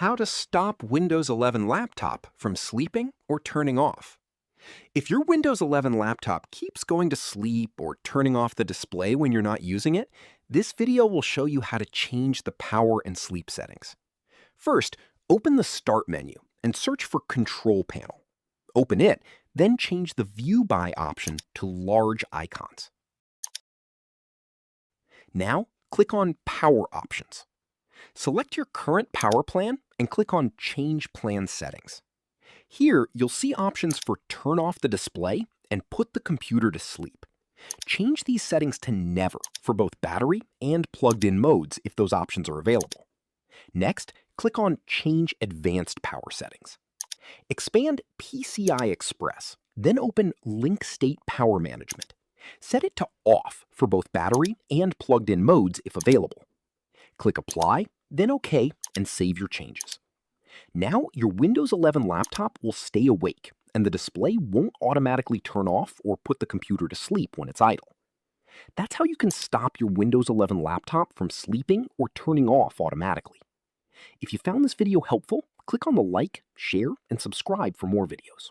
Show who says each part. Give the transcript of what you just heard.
Speaker 1: how to stop Windows 11 laptop from sleeping or turning off. If your Windows 11 laptop keeps going to sleep or turning off the display when you're not using it, this video will show you how to change the power and sleep settings. First, open the Start menu and search for Control Panel. Open it, then change the View By option to Large Icons. Now, click on Power Options. Select your current power plan and click on Change Plan Settings. Here, you'll see options for turn off the display and put the computer to sleep. Change these settings to Never for both battery and plugged-in modes if those options are available. Next, click on Change Advanced Power Settings. Expand PCI Express, then open Link State Power Management. Set it to Off for both battery and plugged-in modes if available. Click Apply, then OK, and save your changes. Now your Windows 11 laptop will stay awake, and the display won't automatically turn off or put the computer to sleep when it's idle. That's how you can stop your Windows 11 laptop from sleeping or turning off automatically. If you found this video helpful, click on the like, share, and subscribe for more videos.